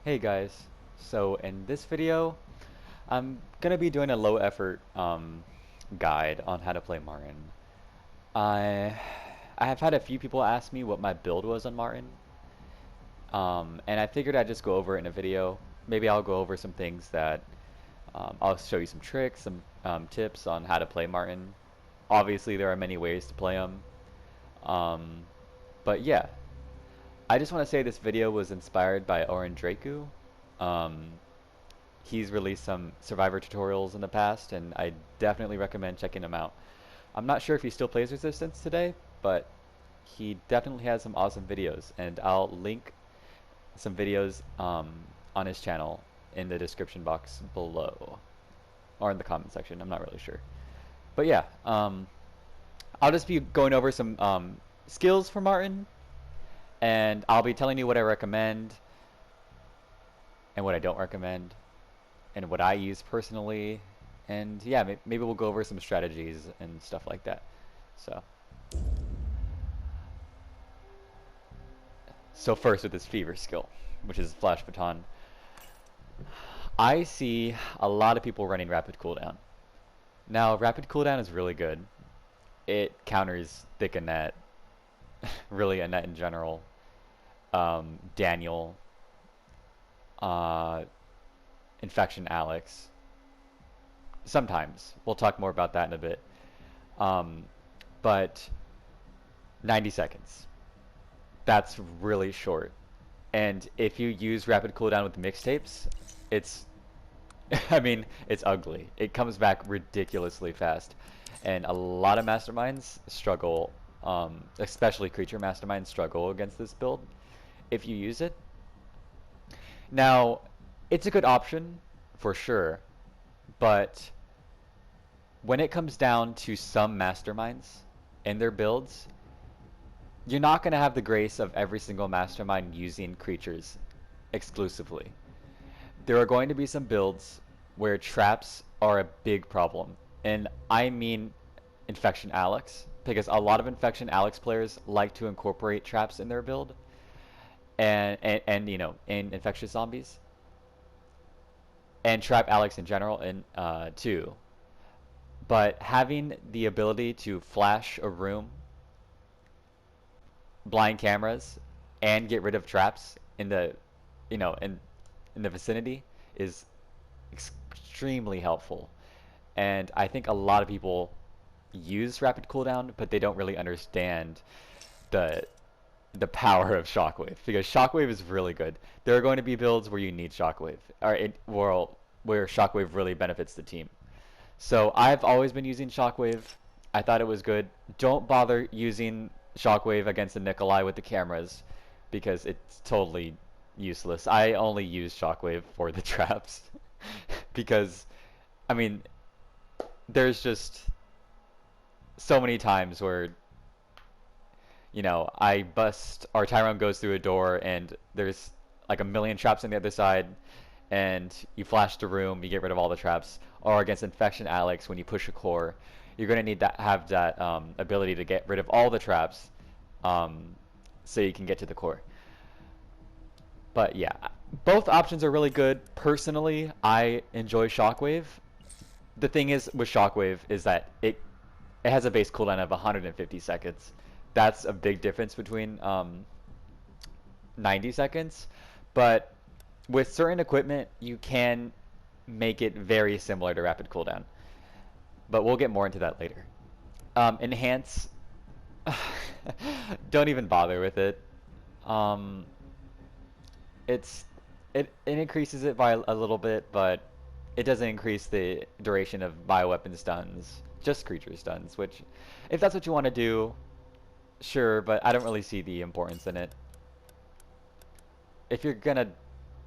Hey guys, so in this video, I'm gonna be doing a low effort guide on how to play Martin. I I have had a few people ask me what my build was on Martin, and I figured I'd just go over it in a video. Maybe I'll go over some things that I'll show you some tricks, some tips on how to play Martin. Obviously, there are many ways to play him, um, but yeah, I just want to say this video was inspired by Orendraku. Um, he's released some Survivor tutorials in the past, and I definitely recommend checking him out. I'm not sure if he still plays Resistance today, but he definitely has some awesome videos, and I'll link some videos on his channel in the description box below, or in the comment section. I'm not really sure. But yeah, I'll just be going over some skills for Martin, and I'll be telling you what I recommend and what I don't recommend, and what I use personally. And yeah, maybe we'll go over some strategies and stuff like that. So, so first with this fever skill, which is Flash Baton. I see a lot of people running rapid cooldown. Now, rapid cooldown is really good. It counters Thick Annette, really Annette in general, Daniel, uh, Infection Alex. Sometimes. We'll talk more about that in a bit. Um, but 90 seconds. That's really short. And if you use rapid cooldown with mixtapes, it's, I mean, it's ugly. It comes back ridiculously fast. And a lot of masterminds struggle, especially creature masterminds struggle against this build if you use it. Now, it's a good option for sure, but when it comes down to some masterminds and their builds, you're not going to have the grace of every single mastermind using creatures exclusively. There are going to be some builds where traps are a big problem. And I mean Infection Alex, because a lot of Infection Alex players like to incorporate traps in their build. And you know, in Infectious Zombies. And Trap Alex in general, and too. But having the ability to flash a room, blind cameras, and get rid of traps in the, you know, in the vicinity is extremely helpful. And I think a lot of people use rapid cooldown, but they don't really understand the the power of Shockwave, because Shockwave is really good. There are going to be builds where you need Shockwave, where Shockwave really benefits the team. So I've always been using Shockwave. I thought it was good. Don't bother using Shockwave against the Nikolai with the cameras, because it's totally useless. I only use Shockwave for the traps because, I mean, there's just so many times where, you know, I bust, our Tyrone goes through a door and there's like a million traps on the other side, and you flash the room, you get rid of all the traps. Or against Infection Alex, when you push a core, you're going to need to have that ability to get rid of all the traps, so you can get to the core. But yeah, both options are really good. Personally, I enjoy Shockwave. The thing is with Shockwave is that it has a base cooldown of 150 seconds. That's a big difference between 90 seconds. But with certain equipment, you can make it very similar to rapid cooldown. But we'll get more into that later. Enhance, don't even bother with it. Um, it increases it by a little bit, but it doesn't increase the duration of bioweapon stuns, just creature stuns. Which, if that's what you want to do, sure, but I don't really see the importance in it. If you're gonna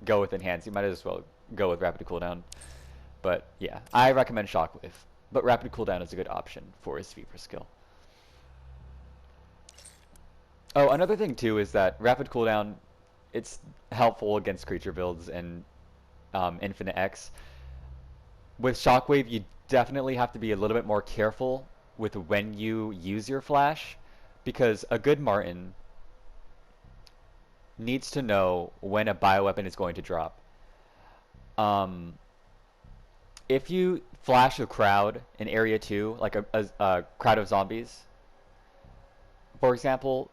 go with enhance, you might as well go with rapid cooldown. But yeah, I recommend Shockwave, but rapid cooldown is a good option for his fever skill. Oh, another thing too is that rapid cooldown, it's helpful against creature builds and Infinite X. With Shockwave, you definitely have to be a little bit more careful with when you use your flash, because a good Martin needs to know when a bioweapon is going to drop. Um, if you flash a crowd in area 2, like a crowd of zombies, for example,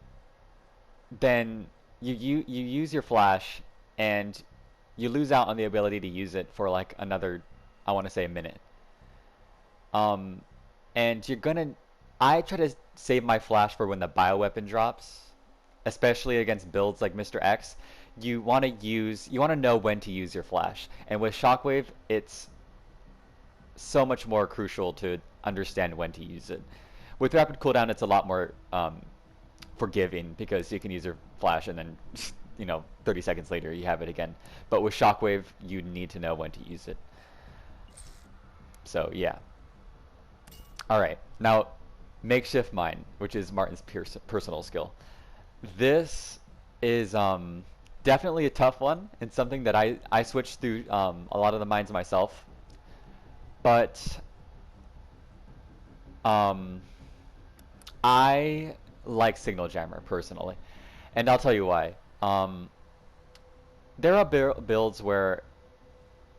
then you use your flash and you lose out on the ability to use it for like another, I want to say, a minute. Um, and you're gonna, I try to save my flash for when the bioweapon drops, especially against builds like Mr. X. You want to know when to use your flash. And with Shockwave, it's so much more crucial to understand when to use it. With rapid cooldown, it's a lot more forgiving because you can use your flash and then 30 seconds later you have it again. But with Shockwave, you need to know when to use it. So yeah. All right, now makeshift mine, which is Martin's personal skill. This is definitely a tough one and something that I switched through a lot of the mines myself. But um, I like Signal Jammer personally, and I'll tell you why. There are builds where,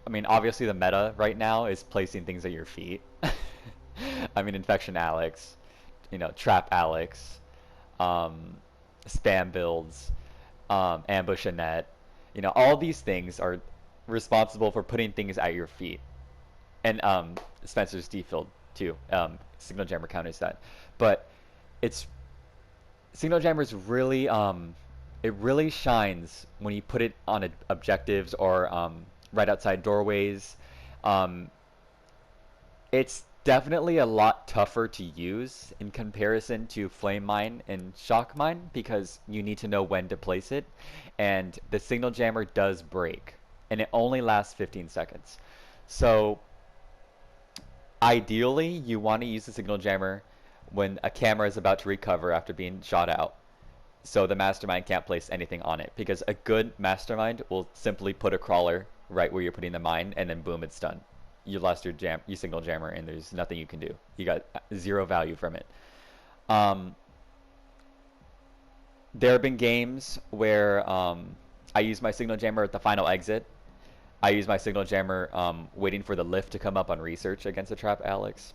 I mean, obviously the meta right now is placing things at your feet. I mean, Infection Alex, Trap Alex, um, spam builds, Ambush Annette. All these things are responsible for putting things at your feet. And Spencer's D-Field too. Signal Jammer counters that. But it's Signal Jammer is really it really shines when you put it on objectives or right outside doorways. Um, it's definitely a lot tougher to use in comparison to Flame Mine and Shock Mine because you need to know when to place it, and the Signal Jammer does break, and it only lasts 15 seconds. So ideally, you want to use the Signal Jammer when a camera is about to recover after being shot out, so the Mastermind can't place anything on it, because a good Mastermind will simply put a crawler right where you're putting the mine, and then boom, it's done. You lost your Signal Jammer, and there's nothing you can do. You got zero value from it. Um, there have been games where I use my Signal Jammer at the final exit. I use my Signal Jammer waiting for the lift to come up on research against the Trap Alex.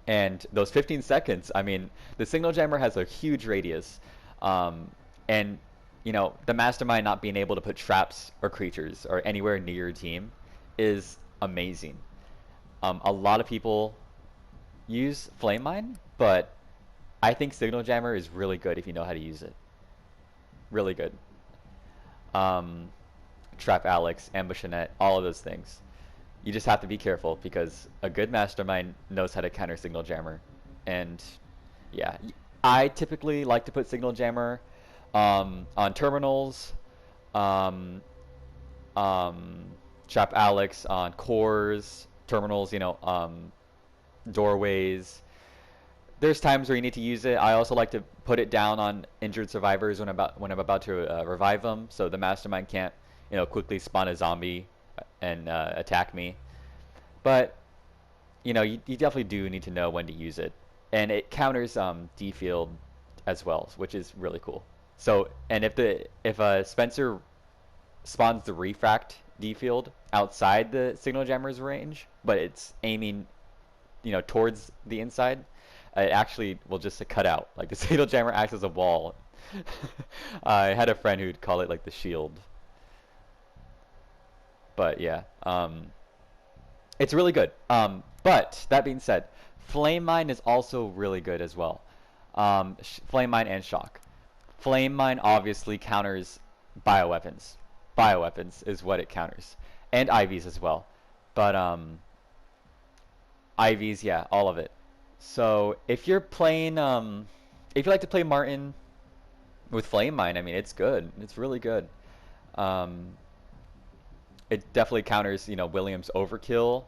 And those 15 seconds, I mean, the Signal Jammer has a huge radius. And, the Mastermind not being able to put traps or creatures or anywhere near your team is amazing. A lot of people use Flame Mine, but I think Signal Jammer is really good if you know how to use it. Really good. Trap Alex, Ambush Annette, all of those things. You just have to be careful because a good Mastermind knows how to counter Signal Jammer. And yeah, I typically like to put Signal Jammer on terminals, um, Trap Alex on cores, terminals, doorways. There's times where you need to use it. I also like to put it down on injured survivors when I'm about to revive them, so the Mastermind can't quickly spawn a zombie and attack me. But you definitely do need to know when to use it, and it counters D field as well, which is really cool. So, and if Spencer spawns the refract D field outside the Signal Jammer's range, but it's aiming towards the inside, it actually will just cut out. Like the Signal Jammer acts as a wall. I had a friend who'd call it like the shield. But yeah, it's really good. But that being said, Flame Mine is also really good as well. Flame Mine and Shock. Flame Mine obviously counters bioweapons. Bioweapons is what it counters, and IVs as well. But IVs, yeah, all of it. So if you're playing, if you like to play Martin with Flame Mine, I mean, it's good. It's really good. Um, it definitely counters, Williams' overkill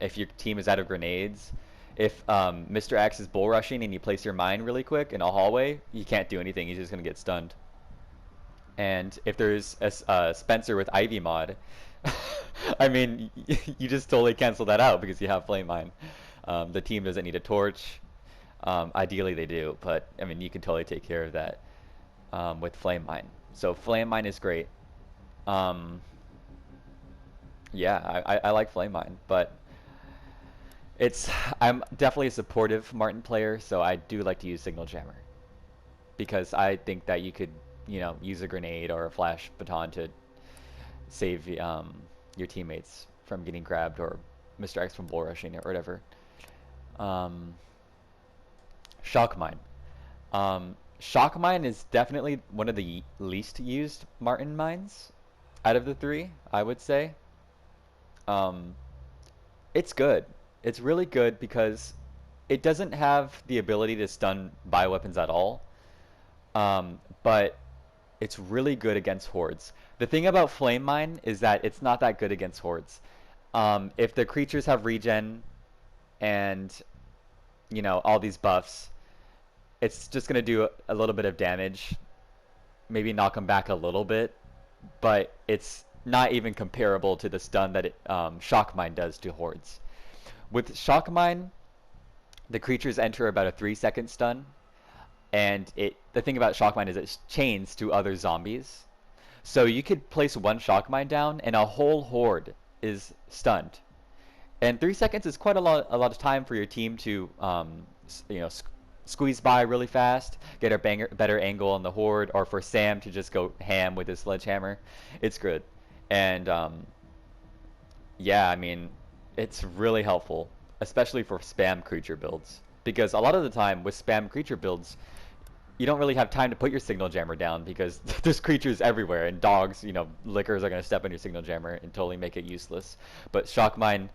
if your team is out of grenades. If Mr. X is bull rushing and you place your mine really quick in a hallway, you can't do anything. He's just gonna get stunned. And if there's a Spencer with Ivy mod, I mean, you just totally cancel that out because you have Flame Mine. The team doesn't need a torch. Ideally they do, but I mean, you can totally take care of that with Flame Mine. So Flame Mine is great. Um, yeah, I like Flame Mine, but it's I'm definitely a supportive Martin player, so I do like to use Signal Jammer because I think that you could, use a grenade or a flash baton to save your teammates from getting grabbed or Mr. X from bull rushing or whatever. Um, Shock Mine. Shock Mine is definitely one of the least used Martin mines out of the three, I would say. Um, it's good. It's really good because it doesn't have the ability to stun bioweapons at all. But it's really good against hordes. The thing about Flame Mine is that it's not that good against hordes. If the creatures have regen and all these buffs, it's just gonna do a little bit of damage, maybe knock them back a little bit, but it's not even comparable to the stun that Shock Mine does to hordes. With Shock Mine, the creatures enter about a 3-second stun, and the thing about Shock Mine is it chains to other zombies. So you could place one Shock Mine down, and a whole horde is stunned. And 3 seconds is quite a lot of time for your team to, squeeze by really fast, get a better angle on the horde, or for Sam to just go ham with his sledgehammer. It's good, and yeah, I mean, it's really helpful, especially for spam creature builds, because a lot of the time with spam creature builds, you don't really have time to put your signal jammer down because there's creatures everywhere and dogs, lickers are going to step on your signal jammer and totally make it useless. But Shock Mine,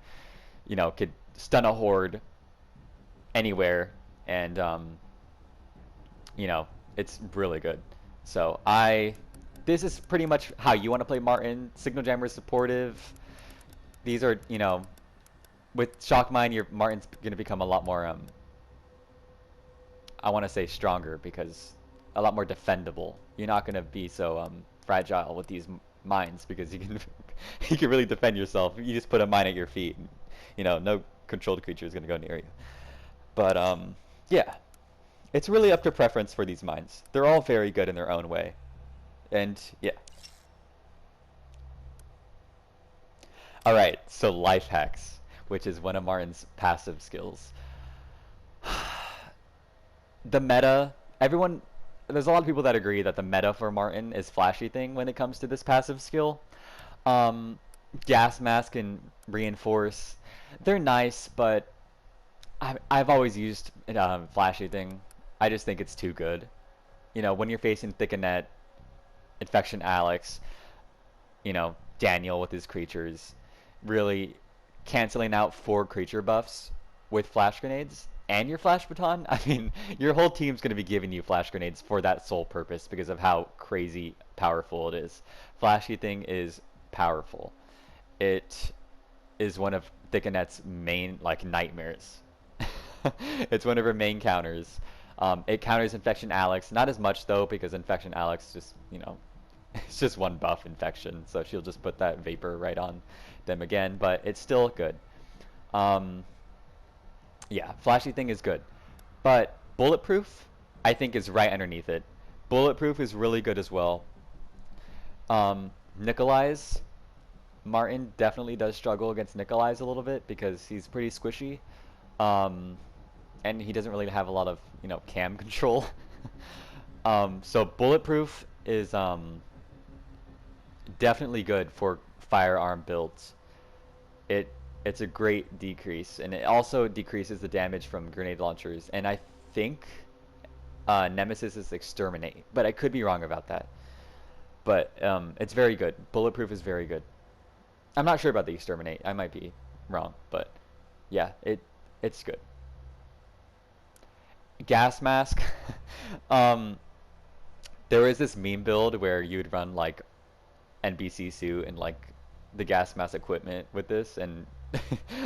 could stun a horde anywhere, and it's really good. So this is pretty much how you want to play Martin. Signal Jammer is supportive. These are, with Shock Mine, your Martin's going to become a lot more, I want to say stronger because a lot more defendable. You're not going to be so fragile with these mines because you can you can really defend yourself. You just put a mine at your feet, and, no controlled creature is going to go near you. But yeah, it's really up to preference for these mines. They're all very good in their own way, and yeah. All right, so life hacks, which is one of Martin's passive skills. The meta, there's a lot of people that agree that the meta for Martin is flashy thing when it comes to this passive skill. Um, Gas mask and reinforce, they're nice, but I've always used flashy thing. I just think it's too good. When you're facing Thickenet, Infection Alex, Daniel with his creatures, really canceling out 4 creature buffs with flash grenades and your flash baton. I mean, your whole team's going to be giving you flash grenades for that sole purpose because of how crazy powerful it is. Flashy thing is powerful. It is one of Thickenet's main nightmares. It's one of her main counters. It counters Infection Alex, not as much though because Infection Alex just it's just one buff infection, so she'll just put that vapor right on them again, but it's still good. Yeah, flashy thing is good, but bulletproof I think is right underneath it. Bulletproof is really good as well. Nikolai's Martin definitely does struggle against Nikolai's a little bit because he's pretty squishy, um, and he doesn't really have a lot of cam control. So bulletproof is definitely good for firearm builds. It's a great decrease, and it also decreases the damage from grenade launchers. And I think Nemesis is exterminate, but I could be wrong about that. But it's very good. Bulletproof is very good. I'm not sure about the exterminate. I might be wrong, but yeah, it's good. Gas mask. um, there was this meme build where you'd run NBC suit and the gas mask equipment with this, and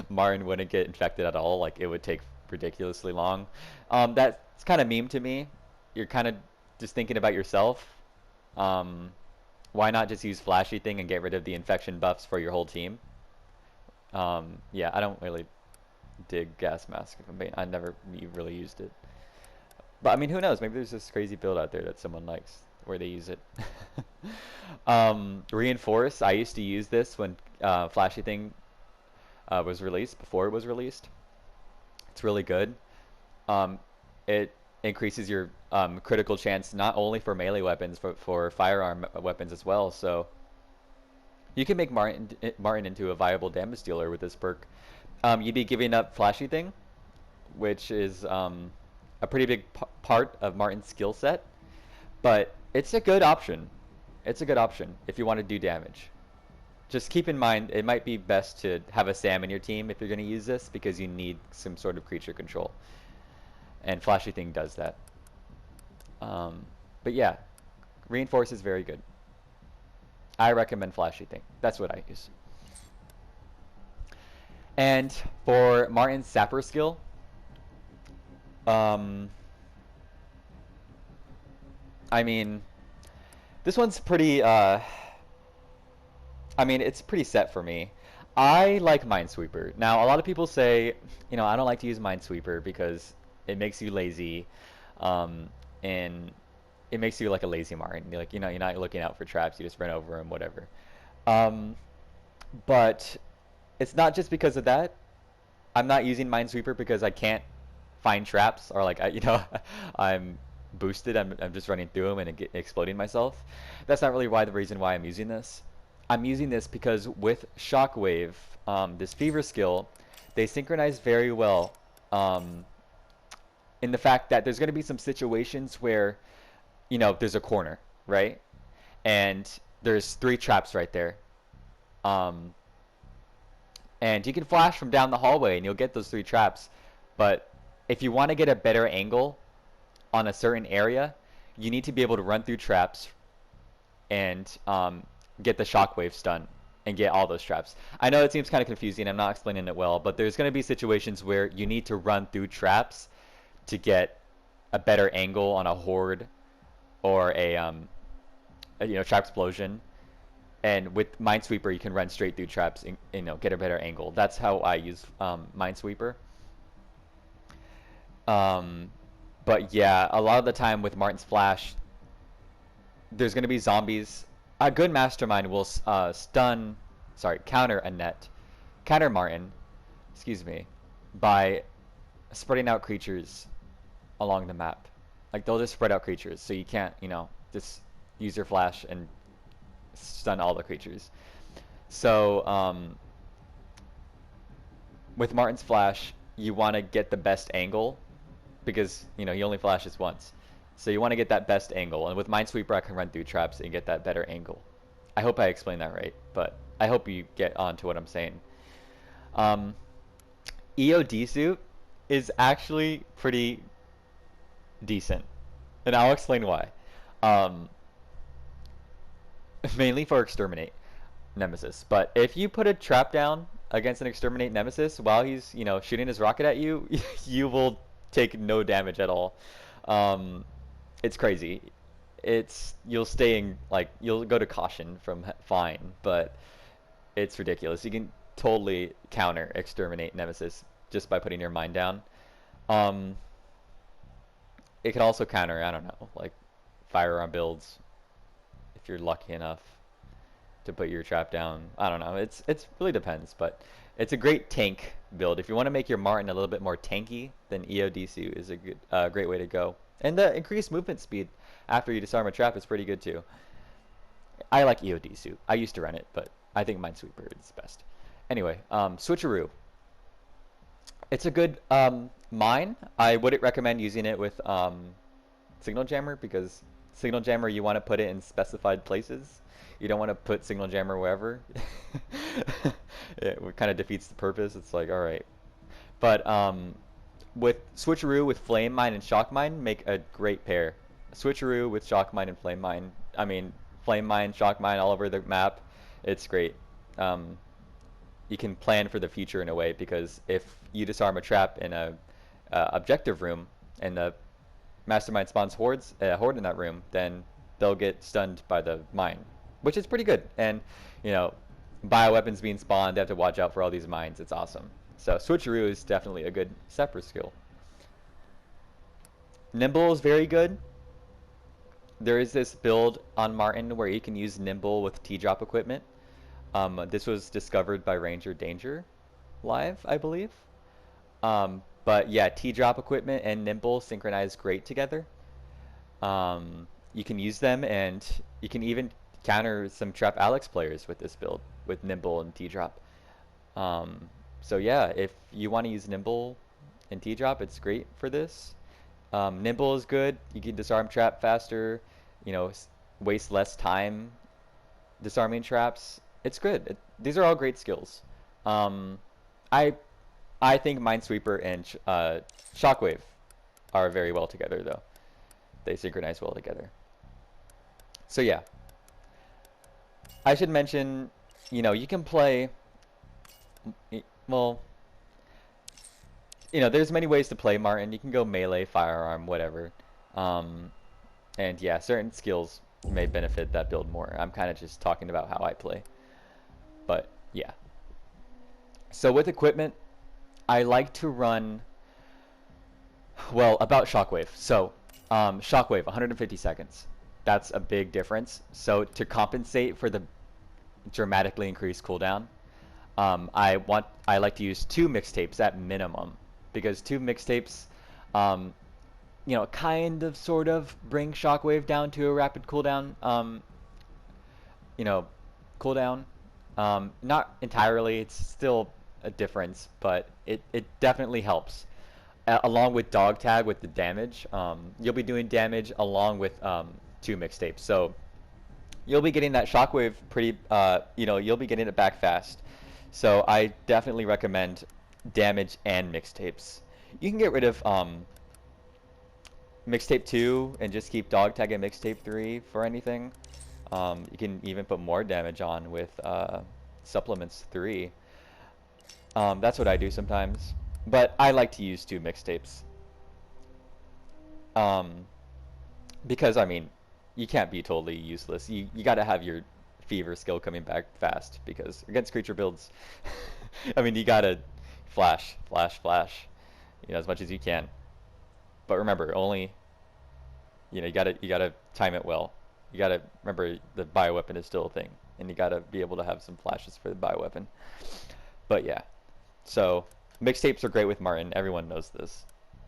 Martin wouldn't get infected at all. It would take ridiculously long. That's kind of meme to me. You're kind of just thinking about yourself. Why not just use flashy thing and get rid of the infection buffs for your whole team? Yeah, I don't really dig gas mask. I never really used it. But I mean, who knows? Maybe there's this crazy build out there that someone likes where they use it. Reinforce. I used to use this when Flashy Thing was released, before it was released. It's really good. It increases your critical chance not only for melee weapons but for firearm weapons as well. So you can make Martin into a viable damage dealer with this perk. You'd be giving up Flashy Thing, which is a pretty big part of Martin's skill set, but it's a good option. It's a good option if you want to do damage. Just keep in mind, it might be best to have a Sam in your team if you're going to use this, because you need some sort of creature control. And Flashy Thing does that. But yeah, Reinforce is very good. I recommend Flashy Thing. That's what I use. And for Martin's Sapper skill, I mean, this one's pretty, I mean, it's pretty set for me. I like Minesweeper. Now, a lot of people say, you know, I don't like to use Minesweeper because it makes you lazy, and it makes you like a lazy Martin. You're like, you know, you're not looking out for traps, you just run over them, whatever. But it's not just because of that. I'm not using Minesweeper because I can't find traps, or like, you know, I'm boosted. I'm just running through them and exploding myself. That's not really the reason why I'm using this. I'm using this because with Shockwave, this Fever skill, they synchronize very well. In the fact that there's going to be some situations where, you know, there's a corner, right? And there's 3 traps right there. And you can flash from down the hallway and you'll get those 3 traps. But if you want to get a better angle on a certain area, you need to be able to run through traps and get the shockwave stun and get all those traps. I know it seems kind of confusing. I'm not explaining it well, but there's going to be situations where you need to run through traps to get a better angle on a horde or a you know, trap explosion. And with Minesweeper, you can run straight through traps and, you know, get a better angle. That's how I use Minesweeper. But yeah, a lot of the time with Martin's Flash, there's going to be zombies. A good mastermind will counter Martin, excuse me, by spreading out creatures along the map. Like, they'll just spread out creatures, so you can't, you know, just use your flash and stun all the creatures. So with Martin's Flash, you want to get the best angle because, you know, he only flashes once. So you want to get that best angle, and with Minesweeper I can run through traps and get that better angle. I hope I explained that right, but I hope you get on to what I'm saying. EOD suit is actually pretty decent, and I'll explain why. Mainly for Exterminate Nemesis, but if you put a trap down against an Exterminate Nemesis while he's, you know, shooting his rocket at you, you will take no damage at all. It's crazy. You'll go to caution from fine, but it's ridiculous. You can totally counter Exterminate Nemesis just by putting your mine down. It can also counter, I don't know, like firearm builds if you're lucky enough to put your trap down. I don't know. It's really depends, but it's a great tank build. If you want to make your Martin a little bit more tanky, then EOD suit is a great way to go. And the increased movement speed after you disarm a trap is pretty good too. I like EOD suit. I used to run it, but I think Minesweeper is best. Anyway, Switcheroo. It's a good mine. I wouldn't recommend using it with Signal Jammer, because Signal Jammer, you want to put it in specified places. You don't want to put Signal Jammer wherever. It kind of defeats the purpose. It's like, all right. But with Switcheroo with Flame Mine and Shock Mine make a great pair. Switcheroo with Shock Mine and Flame Mine. I mean, Flame Mine, Shock Mine all over the map. It's great. You can plan for the future in a way, because if you disarm a trap in a objective room and the Mastermind spawns horde in that room, then they'll get stunned by the mine, which is pretty good. And, you know, bioweapons being spawned, they have to watch out for all these mines. It's awesome. So Switcheroo is definitely a good Sapper skill. Nimble is very good. there is this build on Martin where you can use Nimble with T-drop equipment. This was discovered by Ranger Danger live, I believe. But yeah, T-drop equipment and Nimble synchronize great together. You can use them, and you can even counter some Trap Alex players with this build with Nimble and T-drop. Um, so yeah, if you want to use Nimble and T-drop, it's great for this. Nimble is good. You can disarm trap faster. You know, waste less time disarming traps. It's good. These are all great skills. Um, I I think Minesweeper and Shockwave are very well together, though. They synchronize well together. So yeah, I should mention, you can play. Well, there's many ways to play Martin. You can go melee, firearm, whatever. Um, and yeah, certain skills may benefit that build more. I'm kind of just talking about how I play. But yeah. So with equipment, I like to run, well, about Shockwave. So, Shockwave, 150 seconds. That's a big difference. So to compensate for the dramatically increased cooldown, I like to use 2 mixtapes at minimum, because 2 mixtapes, um, kind of sort of bring Shockwave down to a rapid cooldown. You know, cooldown. Not entirely. It's still a difference, but it definitely helps. Along with dog tag with the damage, you'll be doing damage along with 2 mixtapes. So you'll be getting that shockwave pretty. You'll be getting it back fast. So I definitely recommend damage and mixtapes. You can get rid of mixtape 2 and just keep dog tag and mixtape 3 for anything. You can even put more damage on with supplements 3. That's what I do sometimes. But I like to use 2 mixtapes. Um, because, I mean, you can't be totally useless. You got to have your fever skill coming back fast, because against creature builds, I mean, you got to flash, flash, flash, as much as you can. But remember, only, you gotta time it well. You gotta remember the bioweapon is still a thing, and you gotta be able to have some flashes for the bioweapon. But yeah, so mixtapes are great with Martin. Everyone knows this.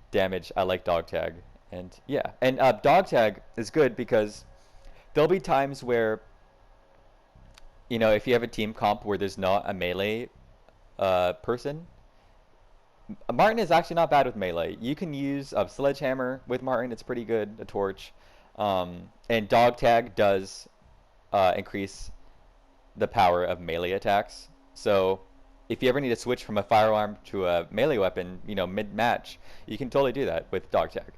Damage, I like dog tag, and yeah, and dog tag is good because there'll be times where, if you have a team comp where there's not a melee person. Martin is actually not bad with melee. You can use a sledgehammer with Martin. It's pretty good. A torch. And dog tag does increase the power of melee attacks. So if you ever need to switch from a firearm to a melee weapon, mid-match, you can totally do that with dog tag.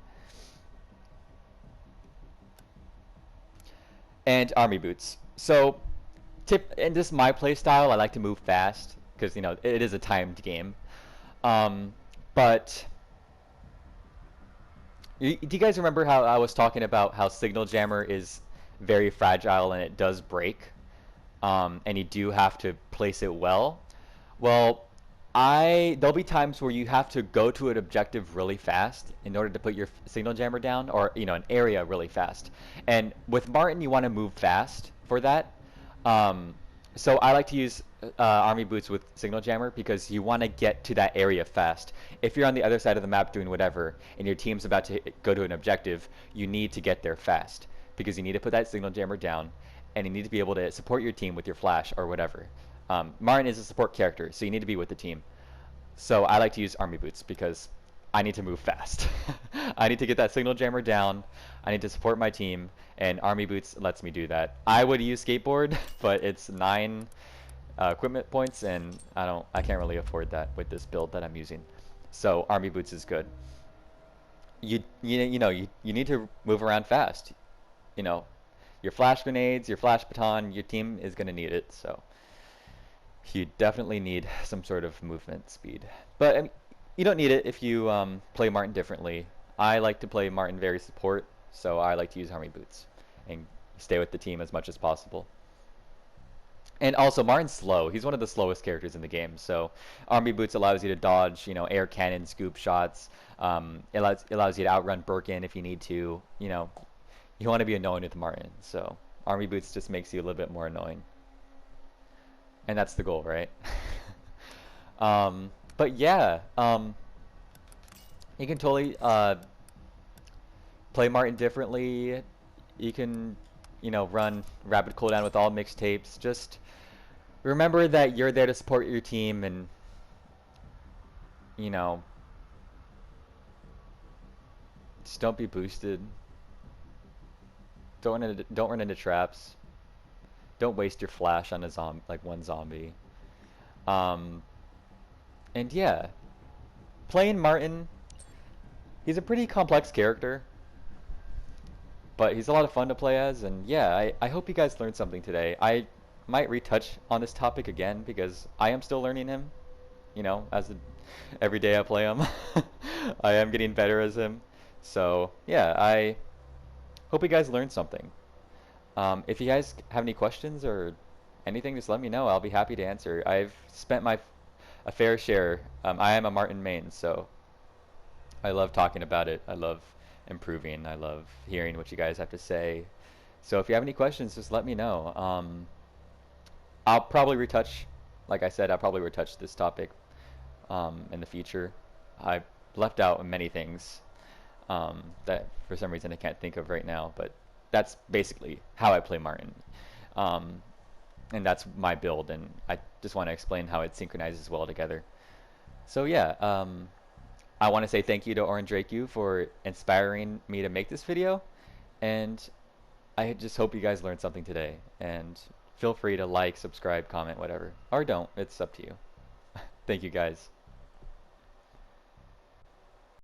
And army boots. So and this is my play style. I like to move fast because it is a timed game. But do you guys remember how I was talking about how Signal Jammer is very fragile and it does break? And you do have to place it well. Well, there'll be times where you have to go to an objective really fast in order to put your Signal Jammer down, or an area really fast. And with Martin, you want to move fast for that. So I like to use army boots with Signal Jammer because you want to get to that area fast. If you're on the other side of the map doing whatever and your team's about to go to an objective, you need to get there fast because you need to put that Signal Jammer down, and you need to be able to support your team with your flash or whatever. Martin is a support character, so you need to be with the team. So I like to use army boots because I need to move fast. I need to get that Signal Jammer down. I need to support my team, and army boots lets me do that. I would use skateboard, but it's 9 equipment points, and I can't really afford that with this build that I'm using. So army boots is good. You need to move around fast. Your flash grenades, your flash baton, your team is gonna need it. So you definitely need some sort of movement speed. But I mean, you don't need it if you play Martin differently. I like to play Martin very support, so I like to use army boots and stay with the team as much as possible. And also, Martin's slow. He's one of the slowest characters in the game. So, Army Boots allows you to dodge, air cannon, scoop shots. It allows you to outrun Birkin if you need to. you want to be annoying with Martin. So army boots just makes you a little bit more annoying, and that's the goal, right? But yeah, you can totally play Martin differently. You can, run rapid cooldown with all mixtapes. Just remember that you're there to support your team, and you know, just don't be boosted. Don't run into traps. Don't waste your flash on a like one zombie. Um, and yeah, playing Martin, he's a pretty complex character, but he's a lot of fun to play as. And yeah, I hope you guys learned something today. I might retouch on this topic again because I am still learning him. Every day I play him, I am getting better as him. So yeah, I hope you guys learned something. If you guys have any questions or anything, just let me know. I'll be happy to answer. I've spent a fair share. I am a Martin main, so I love talking about it. I love improving. I love hearing what you guys have to say. So if you have any questions, just let me know. I'll probably retouch, like I said, I'll probably retouch this topic in the future. I left out many things that for some reason I can't think of right now, but that's basically how I play Martin. Um, and that's my build, and I just want to explain how it synchronizes well together. So yeah, I want to say thank you to Orendraku for inspiring me to make this video, and I just hope you guys learned something today, and feel free to like, subscribe, comment, whatever. Or don't, it's up to you. Thank you guys.